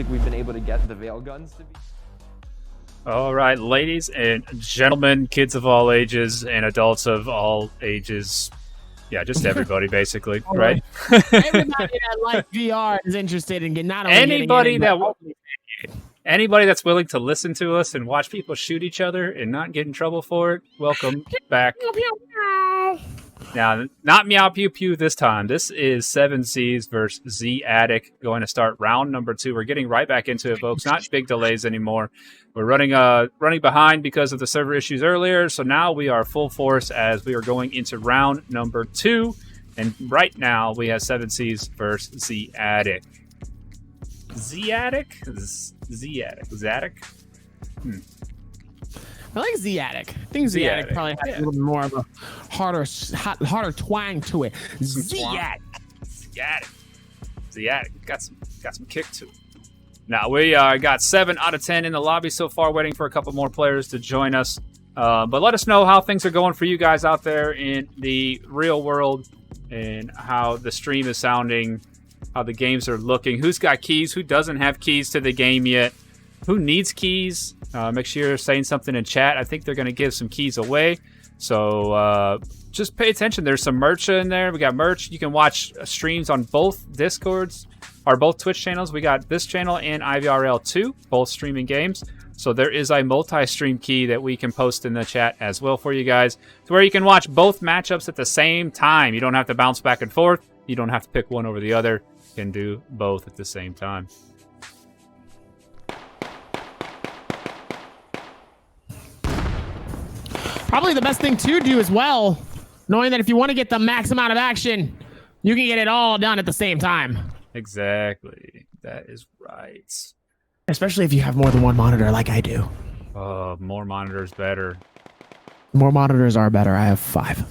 realistic we've been able to get the Vail guns to be. All right, ladies and gentlemen, kids of all ages and adults of all ages. Yeah, just everybody, basically, right? Everybody that likes VR is interested in not only anybody that's willing to listen to us and watch people shoot each other and not get in trouble for it, welcome back. Now, not Meow Pew Pew this time. This is 7Cs versus Zeatic, going to start round number 2. We're getting right back into it, folks. Not big delays anymore. We're running behind because of the server issues earlier, so now we are full force as we are going into round number 2. And right now, we have 7Cs versus Zeatic. Zeatic? Zeatic? I like Zeatic. I think Zeatic probably has a little bit more of a harder twang to it. Zeatic. Got some kick to it. Now we got 7 out of 10 in the lobby so far, waiting for a couple more players to join us. But let us know how things are going for you guys out there in the real world and how the stream is sounding, how the games are looking, who's got keys, who doesn't have keys to the game yet, who needs keys. Make sure you're saying something in chat. I think they're going to give some keys away. So just pay attention. There's some merch in there. We got merch. You can watch streams on both Discords or both Twitch channels. We got this channel and IVRL2, both streaming games. So there is a multi-stream key that we can post in the chat as well for you guys, to where you can watch both matchups at the same time. You don't have to bounce back and forth. You don't have to pick one over the other. You can do both at the same time. Probably the best thing to do as well, knowing that if you want to get the max amount of action, you can get it all done at the same time. Exactly. That is right. Especially if you have more than one monitor like I do. More monitors better. More monitors are better. I have 5.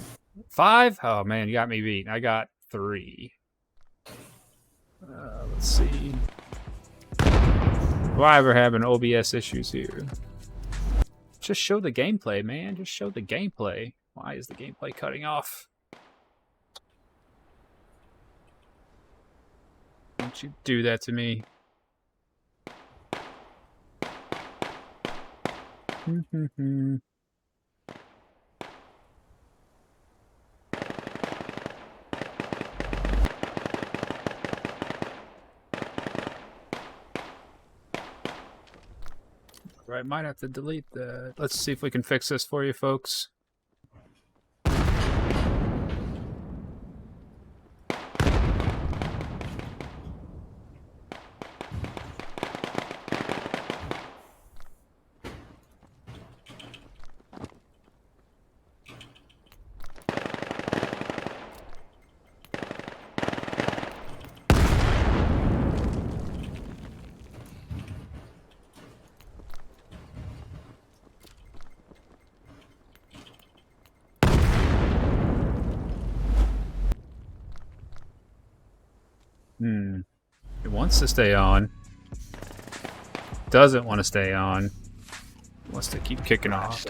5? Oh, man, you got me beat. I got 3. Let's see. Why we're having OBS issues here? Just show the gameplay, man. Just show the gameplay. Why is the gameplay cutting off? Don't you do that to me. Right, might have to delete that. Let's see if we can fix this for you, folks. It wants to stay on. Doesn't want to stay on. Wants to keep kicking off.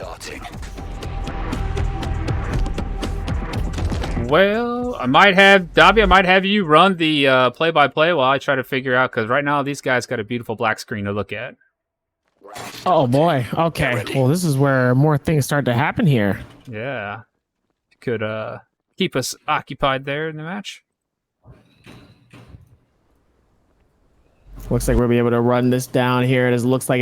Well, I might have Dobby. I might have you run the play-by-play while I try to figure out, because right now these guys got a beautiful black screen to look at. Oh boy. Okay. Well, this is where more things start to happen here. Yeah, could keep us occupied there in the match. Looks like we'll be able to run this down here. It looks like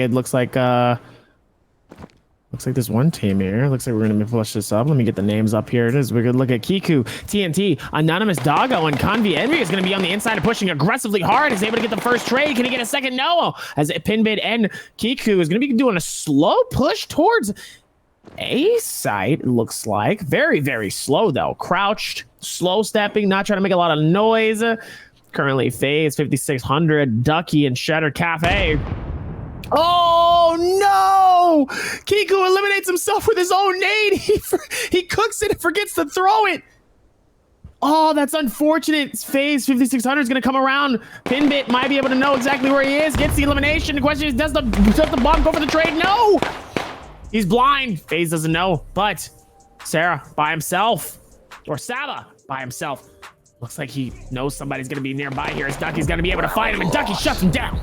this one team here. Looks like we're gonna flush this up. Let me get the names up here. It is. We're gonna look at Kiku, TNT, Anonymous Doggo, and Convi Envy is gonna be on the inside and pushing aggressively hard. Is able to get the first trade. Can he get a second? No. As Pinbit and Kiku is gonna be doing a slow push towards A site. It looks like very, very slow though. Crouched, slow stepping, not trying to make a lot of noise. Currently, FaZe 5600, Ducky, and Shatter Cafe. Oh no! Kiku eliminates himself with his own nade. He cooks it and forgets to throw it. Oh, that's unfortunate. FaZe 5600 is going to come around. Pinbit might be able to know exactly where he is. Gets the elimination. The question is, does the bomb go for the trade? No! He's blind. FaZe doesn't know. But Sarah by himself. Or Saba by himself. Looks like he knows somebody's going to be nearby here. As Ducky's going to be able to find him. And Ducky shuts him down.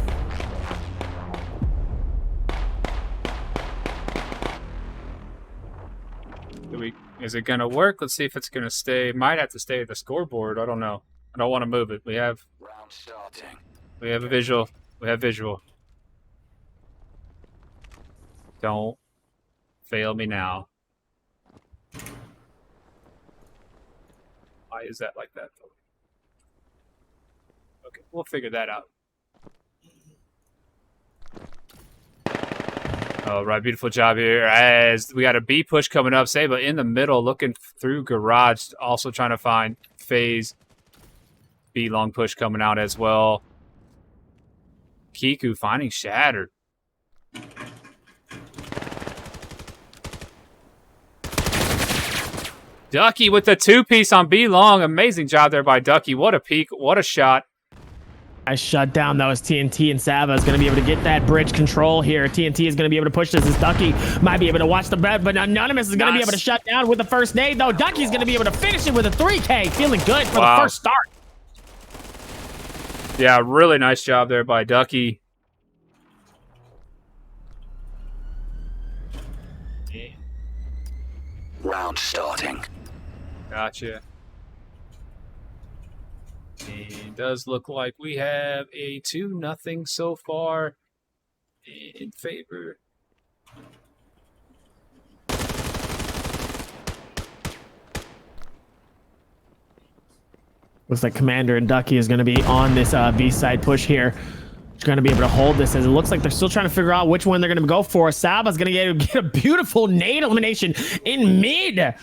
Is it going to work? Let's see if it's going to stay. Might have to stay at the scoreboard. I don't know. I don't want to move it. We have a visual. We have visual. Don't fail me now. Why is that like that? Okay, we'll figure that out. All right, beautiful job here. As we got a B push coming up, Saba in the middle, looking through garage, also trying to find phase. B long push coming out as well. Kiku finding Shattered. Ducky with the 2-piece on B long. Amazing job there by Ducky. What a peek. What a shot. I shut down. That was TNT, and Saba is going to be able to get that bridge control here. TNT is going to be able to push this as Ducky might be able to watch the bread, but Anonymous is going to be able to shut down with the first nade, though. Ducky's going to be able to finish it with a 3K. Feeling good for the first start. Yeah, really nice job there by Ducky. Round starting. Gotcha. It does look like we have a 2-0 so far in favor. Looks like Commander and Ducky is going to be on this B side push here. They're going to be able to hold this, as it looks like they're still trying to figure out which one they're going to go for. Saba's going to get a beautiful nade elimination in mid. Oh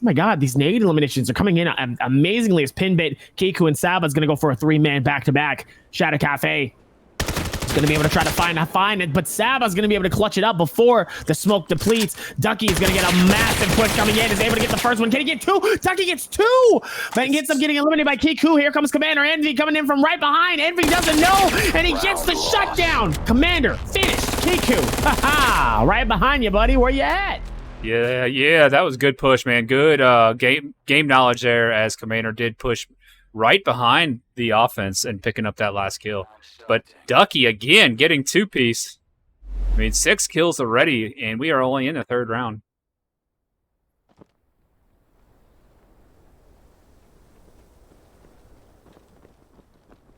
my God, these nade eliminations are coming in amazingly as Pinbit, Kiku, and Saba's going to go for a 3-man back-to-back. Shadow Cafe is going to be able to try to find it, but Saba's going to be able to clutch it up before the smoke depletes. Ducky is going to get a massive push coming in, is able to get the first one. Can he get 2? Ducky gets 2, but gets up getting eliminated by Kiku. Here comes Commander Envy coming in from right behind. Envy doesn't know, and he gets the shutdown. Commander finished. Kiku, haha, right behind you, buddy. Where you at? Yeah, that was a good push, man. Good game knowledge there, as Commander did push right behind the offense and picking up that last kill. But Ducky, again, getting 2-piece. I mean, 6 kills already, and we are only in the 3rd round.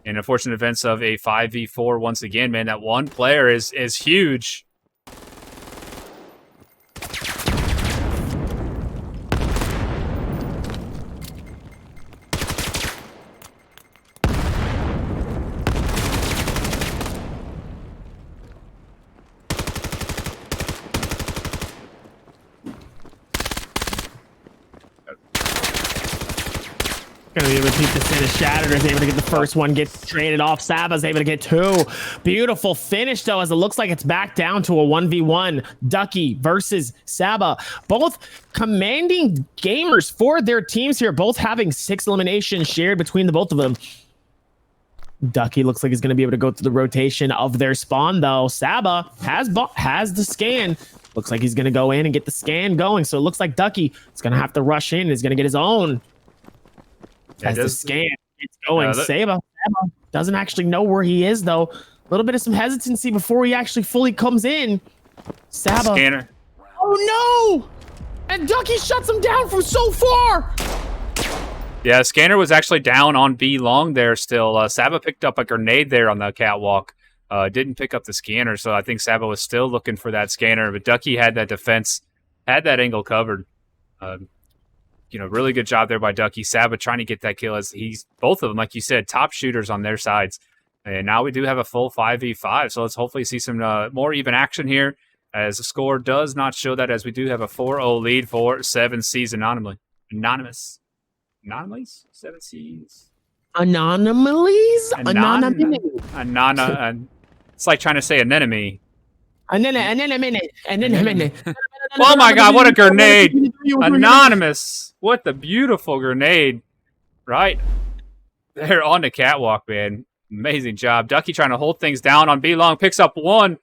And unfortunate events of a 5v4 once again, man. That one player is huge. Gonna be able to keep this in as Shattered is able to get the first one, gets traded off. Saba's able to get 2. Beautiful finish, though, as it looks like it's back down to a 1v1. Ducky versus Saba. Both commanding gamers for their teams here, both having 6 eliminations shared between the both of them. Ducky looks like he's going to be able to go through the rotation of their spawn, though. Saba has the scan. Looks like he's going to go in and get the scan going. So it looks like Ducky is going to have to rush in. He's going to get his own. As the scan gets going, Saba doesn't actually know where he is, though. A little bit of some hesitancy before he actually fully comes in. Saba. Scanner. Oh, no! And Ducky shuts him down from so far! Yeah, Scanner was actually down on B long there still. Saba picked up a grenade there on the catwalk. Didn't pick up the scanner, so I think Saba was still looking for that scanner. But Ducky had that defense, had that angle covered. Really good job there by Ducky. Saba trying to get that kill, as he's both of them, like you said, top shooters on their sides. And now we do have a full 5v5, so let's hopefully see some more even action here, as the score does not show that, as we do have a 4-0 lead for 7C's Anomalies. 7C's? Anomalies? It's like trying to say anemone. Anemone. Oh my God, what a grenade! Anonymous! What the beautiful grenade. Right there on the catwalk, man. Amazing job. Ducky trying to hold things down on B-Long. Picks up 1.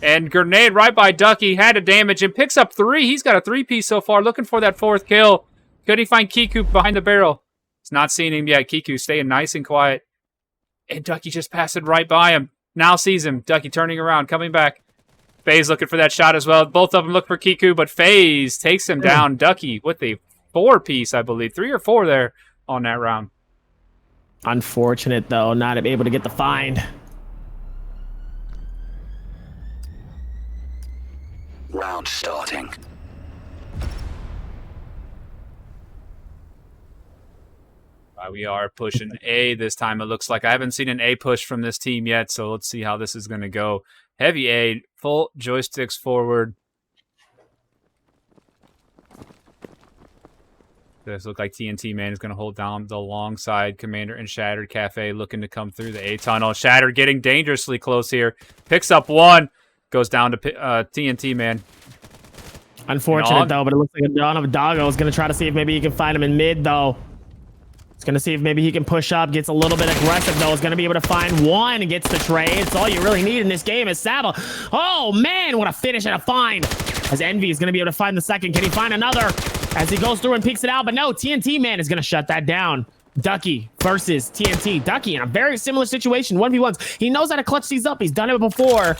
And grenade right by Ducky. Had to damage him. Picks up 3. He's got a 3-piece so far. Looking for that 4th kill. Could he find Kiku behind the barrel? He's not seeing him yet. Kiku staying nice and quiet. And Ducky just passing right by him. Now sees him. Ducky turning around. Coming back. FaZe looking for that shot as well. Both of them look for Kiku, but FaZe takes him down. Ducky with a 4-piece, I believe. 3 or 4 there on that round. Unfortunate, though, not able to get the find. Round starting. We are pushing A this time, it looks like. I haven't seen an A push from this team yet, so let's see how this is going to go. Heavy A, full joysticks forward. Does look like TNT Man is going to hold down the long side. Commander and Shattered Cafe looking to come through the A tunnel. Shattered getting dangerously close here. Picks up 1. Goes down to TNT Man. Unfortunate, though, but it looks like Doggo is going to try to see if maybe he can find him in mid, though. He's going to see if maybe he can push up. Gets a little bit aggressive, though. Is going to be able to find 1 and gets the trade. It's all you really need in this game is Saba. Oh, man, what a finish and a find. As Envy is going to be able to find the second. Can he find another? As he goes through and peeks it out, but no, TNT Man is going to shut that down. Ducky versus TNT. Ducky in a very similar situation, 1v1s. He knows how to clutch these up. He's done it before.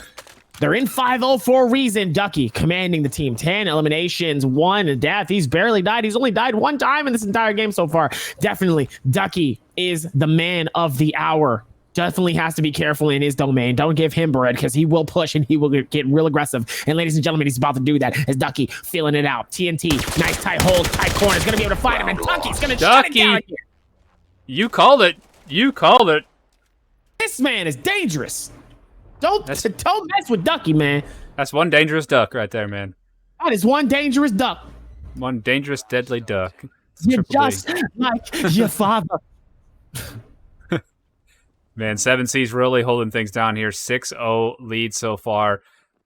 They're in 5-0 for a reason. Ducky commanding the team. 10 eliminations, 1 death. He's barely died. He's only died 1 time in this entire game so far. Definitely, Ducky is the man of the hour. Definitely has to be careful in his domain. Don't give him bread because he will push and he will get real aggressive. And ladies and gentlemen, he's about to do that as Ducky feeling it out. TNT, nice tight hold, tight corner. Is going to be able to find him. And Ducky's going to shut it down here. You called it. You called it. This man is dangerous. Don't mess with Ducky, man. That's one dangerous duck right there, man. That is one dangerous duck. One dangerous, deadly duck. You're just like your father. Man, 7C's really holding things down here. 6-0 lead so far.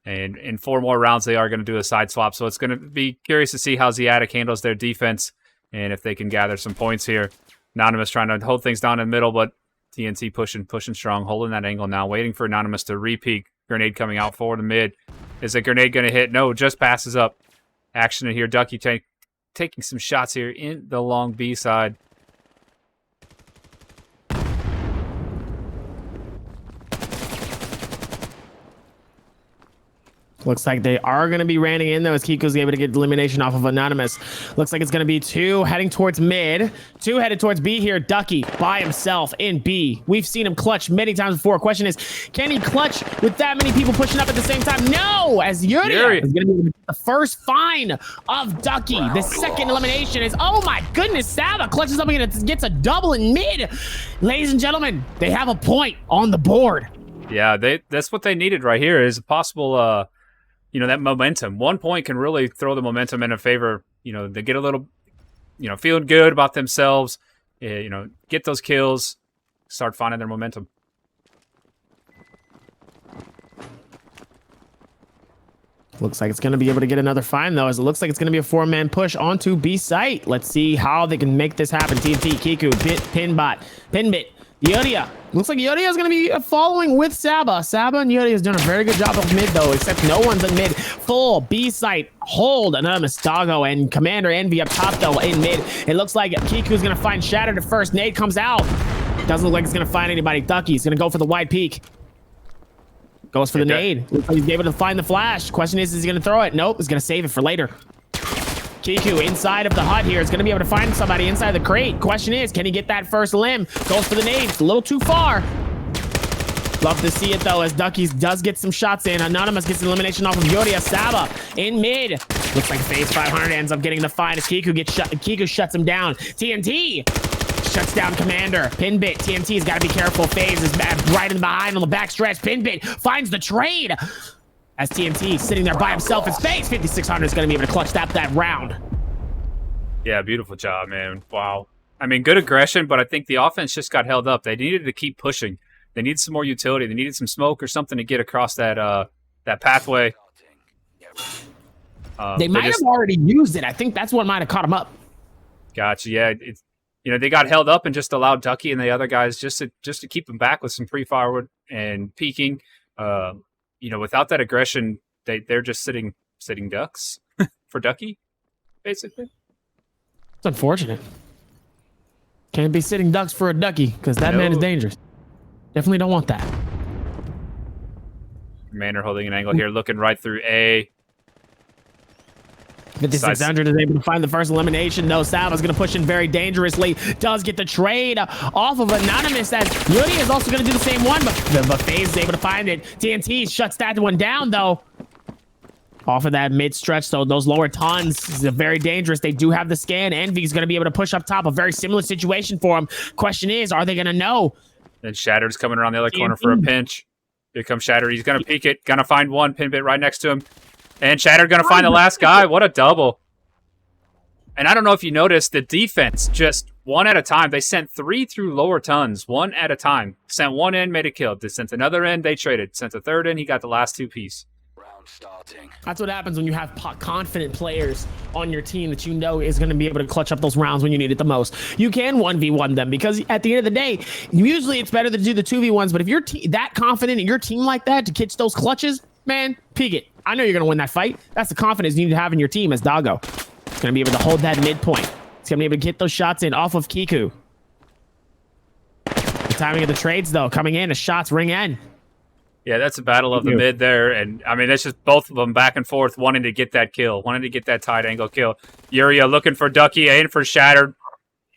And in 4 more rounds, they are going to do a side swap. So it's going to be curious to see how Zeatic handles their defense and if they can gather some points here. Anonymous trying to hold things down in the middle, but TNT pushing strong, holding that angle now, waiting for Anonymous to repeat. Grenade coming out for the mid. Is the grenade going to hit? No, just passes up. Action in here. Ducky taking some shots here in the long B side. Looks like they are going to be ranning in, though, as Kiko's able to get elimination off of Anonymous. Looks like it's going to be 2 heading towards mid. 2 headed towards B here. Ducky by himself in B. We've seen him clutch many times before. Question is, can he clutch with that many people pushing up at the same time? No! As Yuri is going to be the first find of Ducky. The second elimination is, oh my goodness, Saba clutches up and gets a double in mid. Ladies and gentlemen, they have a point on the board. Yeah, that's what they needed right here is a possible... that momentum. 1 point can really throw the momentum in a favor. They get a little, feeling good about themselves. Get those kills, start finding their momentum. Looks like it's going to be able to get another find, though, as it looks like it's going to be a 4-man push onto B site. Let's see how they can make this happen. TNT, Kiku, Pinbit, Yodia. Looks like Yodia is going to be following with Saba. Saba and Yodia has done a very good job of mid, though, except no one's in mid. Full B site hold. Anonymous Doggo and Commander Envy up top, though, in mid. It looks like Kiku's going to find Shattered at first. Nade comes out. Doesn't look like it's going to find anybody. Ducky's going to go for the wide peak. Goes for the nade. Looks like he's able to find the flash. Question is he going to throw it? Nope. He's going to save it for later. Kiku inside of the hut here is going to be able to find somebody inside the crate. Question is, can he get that first limb? Goes for the nade. It's a little too far. Love to see it, though, as Ducky's does get some shots in. Anonymous gets an elimination off of Yodia. Saba in mid. Looks like FaZe 500 ends up getting the find as Kiku gets shut. Kiku shuts him down. TNT shuts down Commander. Pinbit. TNT's got to be careful. FaZe is right in behind on the back stretch. Pinbit finds the trade. As TNT sitting there by himself, his FaZe 5600 is going to be able to clutch that round. Yeah, beautiful job, man. Wow. I mean, good aggression, but I think the offense just got held up. They needed to keep pushing. They needed some more utility. They needed some smoke or something to get across that pathway. They might have already used it. I think that's what might have caught them up. Gotcha. Yeah, they got held up and just allowed Ducky and the other guys just to keep them back with some pre-forward and peeking. Without that aggression, they're just sitting ducks for Ducky, basically. It's unfortunate. Can't be sitting ducks for a Ducky because that man is dangerous. Definitely don't want that. Commander holding an angle here, looking right through A. 5600 is able to find the first elimination. No, Sava's going to push in very dangerously. Does get the trade off of Anonymous, as Yuri is also going to do the same one, but FaZe is able to find it. TNT shuts that one down, though. Off of that mid-stretch, so those lower tons is very dangerous. They do have the scan. Envy's going to be able to push up top. A very similar situation for him. Question is, are they going to know? And Shattered's coming around the other corner for a pinch. Here comes Shattered. He's going to peek it. Going to find one. Pinbit right next to him. And Shattered going to find the last guy. What a double. And I don't know if you noticed, the defense, just one at a time. They sent 3 through lower tons, one at a time. Sent one in, made a kill. They sent another in, they traded. Sent a third in, he got the last 2 piece. Round starting. That's what happens when you have confident players on your team that you know is going to be able to clutch up those rounds when you need it the most. You can 1v1 them, because at the end of the day, usually it's better to do the 2v1s, but if you're that confident in your team like that to catch those clutches, man, peek it. I know you're going to win that fight. That's the confidence you need to have in your team as Doggo. It's going to be able to hold that midpoint. It's going to be able to get those shots in off of Kiku. The timing of the trades, though, coming in, the shots ring in. Yeah, that's a battle of the mid there. And, I mean, that's just both of them back and forth wanting to get that kill, wanting to get that tight angle kill. Yuria looking for Ducky, in for Shattered.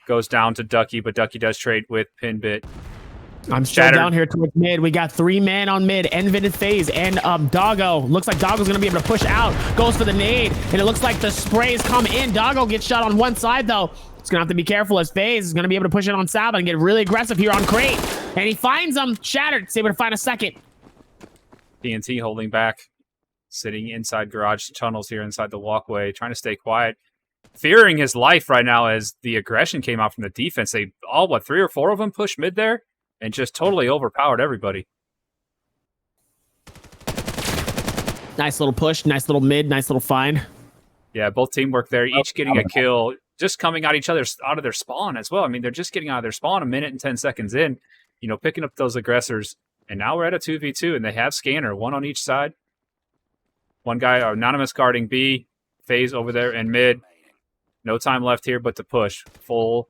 Goes down to Ducky, but Ducky does trade with Pinbit. I'm still down here towards mid. We got 3 men on mid. Envid and FaZe and Doggo. Looks like Doggo's going to be able to push out. Goes for the nade. And it looks like the sprays come in. Doggo gets shot on one side, though. He's going to have to be careful, as FaZe is going to be able to push it on Saba and get really aggressive here on Crate. And he finds him. Shattered. He's able to find a second. TNT holding back. Sitting inside garage tunnels here inside the walkway. Trying to stay quiet. Fearing his life right now as the aggression came out from the defense. They all, 3 or 4 of them pushed mid there? And just totally overpowered everybody. Nice little push, nice little mid, nice little find. Yeah, both teamwork there, each getting a kill, just coming out of their spawn as well. I mean, they're just getting out of their spawn a minute and 10 seconds in, you know, picking up those aggressors. And now we're at a 2v2, and they have scanner, 1 on each side. One guy, Anonymous guarding B, FaZe over there in mid. No time left here but to push. Full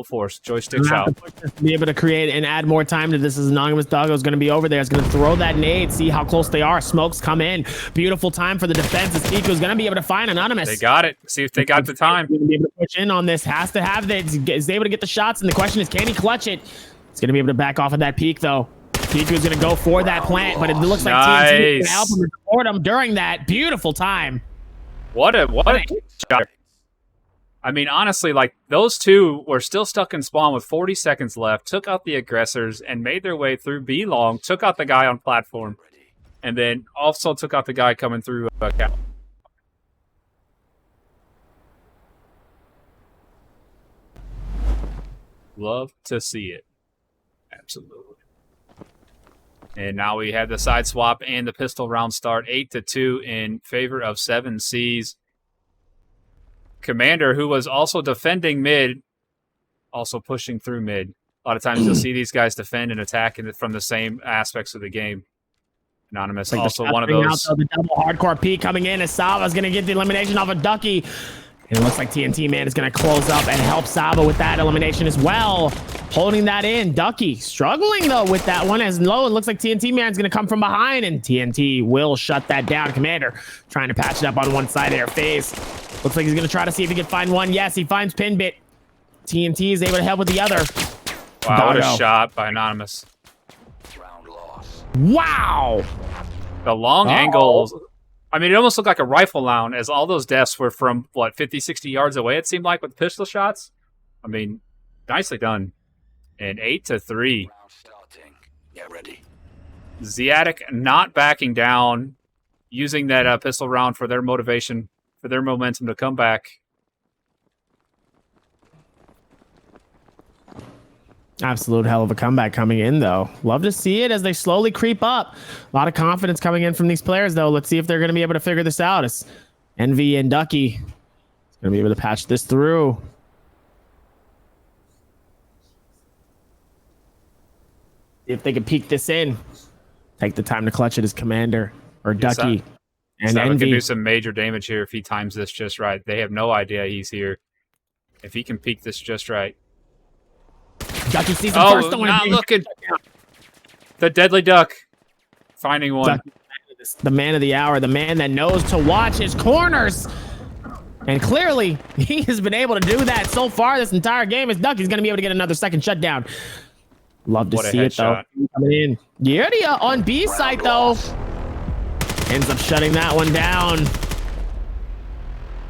force. Joysticks out. Be able to create and add more time to this as Anonymous Doggo is going to be over there. It's going to throw that nade, see how close they are. Smokes come in. Beautiful time for the defense as Kiku is going to be able to find Anonymous. They got it. See if they got the time. Going to be able to push in on this. Has to have this. Is able to get the shots, and the question is, can he clutch it? It's going to be able to back off of that peak, though. Kiku is going to go for that plant, but it looks like TNT is going to help him and support him during that beautiful time. What a shot. I mean, honestly, like, those two were still stuck in spawn with 40 seconds left, took out the aggressors, and made their way through B long, took out the guy on platform, and then also took out the guy coming through cap. Love to see it. Absolutely. And now we have the side swap and the pistol round start, 8-2 in favor of 7Cs. Commander, who was also defending mid, also pushing through mid. A lot of times you'll see these guys defend and attack from the same aspects of the game. Anonymous, like also one of those. The double hardcore P coming in as Sava's going to get the elimination off of Ducky. And it looks like TNT Man is going to close up and help Saba with that elimination as well. Holding that in. Ducky struggling, though, with that one as low. It looks like TNT Man's going to come from behind, and TNT will shut that down. Commander trying to patch it up on one side there. FaZe. Looks like he's going to try to see if he can find one. Yes, he finds Pinbit. TNT is able to help with the other. Wow, what a shot by Anonymous. Wow. The long angles. I mean, it almost looked like a rifle round as all those deaths were from, 50, 60 yards away, it seemed like, with pistol shots. I mean, nicely done. And 8-3. Get ready. Zeatic not backing down, using that pistol round for their motivation, for their momentum to come back. Absolute hell of a comeback coming in, though. Love to see it as they slowly creep up. A lot of confidence coming in from these players, though. Let's see if they're going to be able to figure this out. It's Envy and Ducky. Going to be able to patch this through. If they can peek this in. Take the time to clutch it as Commander or Ducky. And Envy can do some major damage here if he times this just right. They have no idea he's here. If he can peek this just right. Ducky sees him first. Not looking. The deadly duck. finding one. The man of the hour, the man that knows to watch his corners. And clearly, he has been able to do that so far this entire game. As Ducky's going to be able to get another second shutdown. Love to see it, though. Coming in. Yeria on B site, though. Ends up shutting that one down.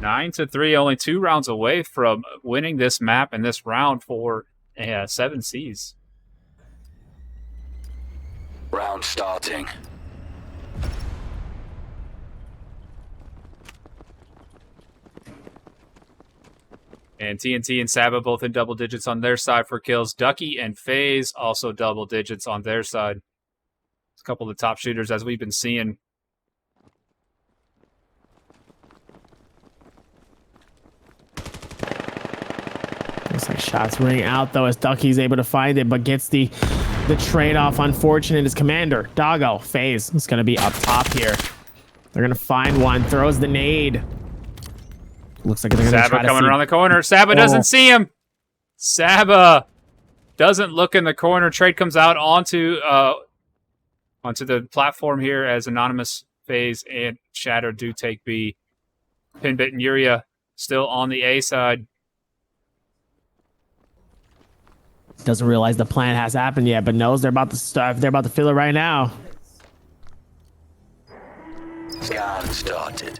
9-3, only 2 rounds away from winning this map and this round for 7 Cs. Round starting. And TNT and Saba both in double digits on their side for kills. Ducky and FaZe also double digits on their side. A couple of the top shooters as we've been seeing. Looks like shots ring out though as Ducky's able to find it, but gets the trade-off. Unfortunate as Commander. Doggo, FaZe is going to be up top here. They're going to find one. Throws the nade. Looks like they're going to try to Saba coming around the corner. Saba doesn't see him. Saba doesn't look in the corner. Trade comes out onto the platform here as Anonymous, FaZe, and Shatter do take B. Pinbit and Yuria still on the A side. Doesn't realize the plan has happened yet, but knows they're about to start. They're about to feel it right now. Scan started.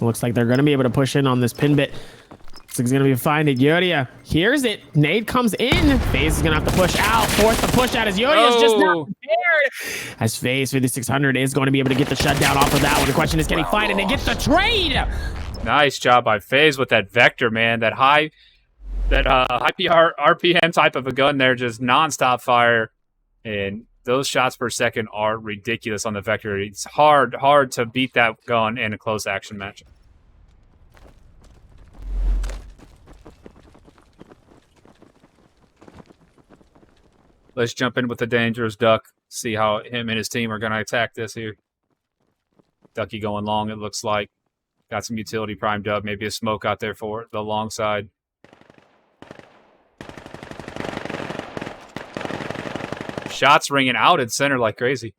Looks like they're going to be able to push in on this pin bit. Looks like he's going to be finding Yuria. Here's it. Nade comes in. FaZe is going to have to push out. Force the push out as Yuria is just not prepared. As FaZe 5600 is going to be able to get the shutdown off of that one. The question is, can he find it and get the trade? Nice job by FaZe with that Vector, man. That high RPM type of a gun there, just nonstop fire. And those shots per second are ridiculous on the Vector. It's hard to beat that gun in a close action match. Let's jump in with the Dangerous Duck. See how him and his team are going to attack this here. Ducky going long, it looks like. Got some utility primed up. Maybe a smoke out there for the long side. Shots ringing out in center like crazy.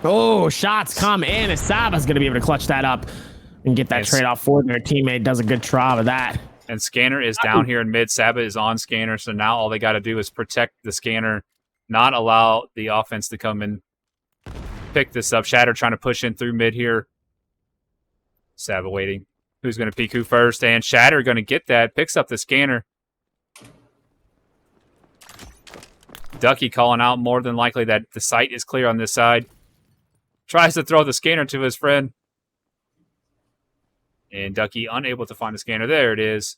Oh, shots come in, and Saba's going to be able to clutch that up and get that trade off for their teammate. Does a good job of that. And Scanner is down here in mid. Saba is on Scanner, so now all they got to do is protect the Scanner, not allow the offense to come and pick this up. Shatter trying to push in through mid here. Saba waiting. Who's going to peek who first? And Shatter going to get that. Picks up the Scanner. Ducky calling out more than likely that the site is clear on this side. Tries to throw the Scanner to his friend. And Ducky unable to find the Scanner. There it is.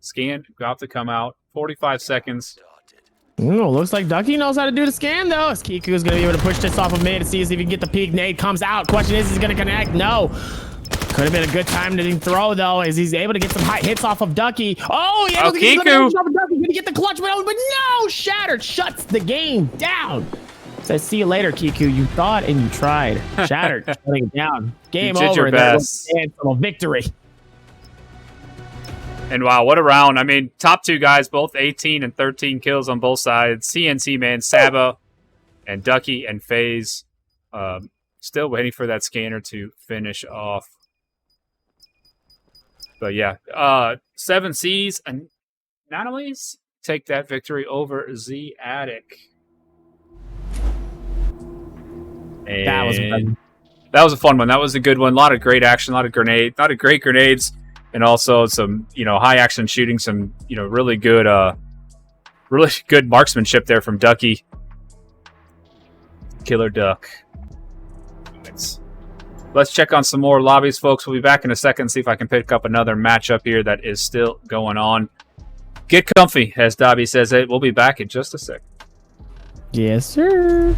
Scan, about to come out. 45 seconds. Ooh, looks like Ducky knows how to do the scan, though. As Kiku is going to be able to push this off of mid to see if he can get the peak. Nade comes out. Question is he going to connect? No. Could have been a good time to throw, though, as he's able to get some high hits off of Ducky. Oh, yeah. Oh, Kiku. He's going to get the clutch, but no. Shattered shuts the game down. Says, see you later, Kiku. You thought and you tried. Shattered, shutting it down. Game over. Your best. Victory. And wow, what a round. I mean, top two guys, both 18 and 13 kills on both sides. CNC, man, Saba and Ducky and FaZe. Still waiting for that Scanner to finish off. But yeah, 7 Cs and Anomalies take that victory over Zeatic. That was fun. That was a fun one. That was a good one. A lot of great action, a lot of great grenades, and also some, high action shooting, some, really good marksmanship there from Ducky. Killer Duck. Let's check on some more lobbies, folks. We'll be back in a second, see if I can pick up another matchup here that is still going on. Get comfy, as Dobby says it. We'll be back in just a sec. Yes, sir.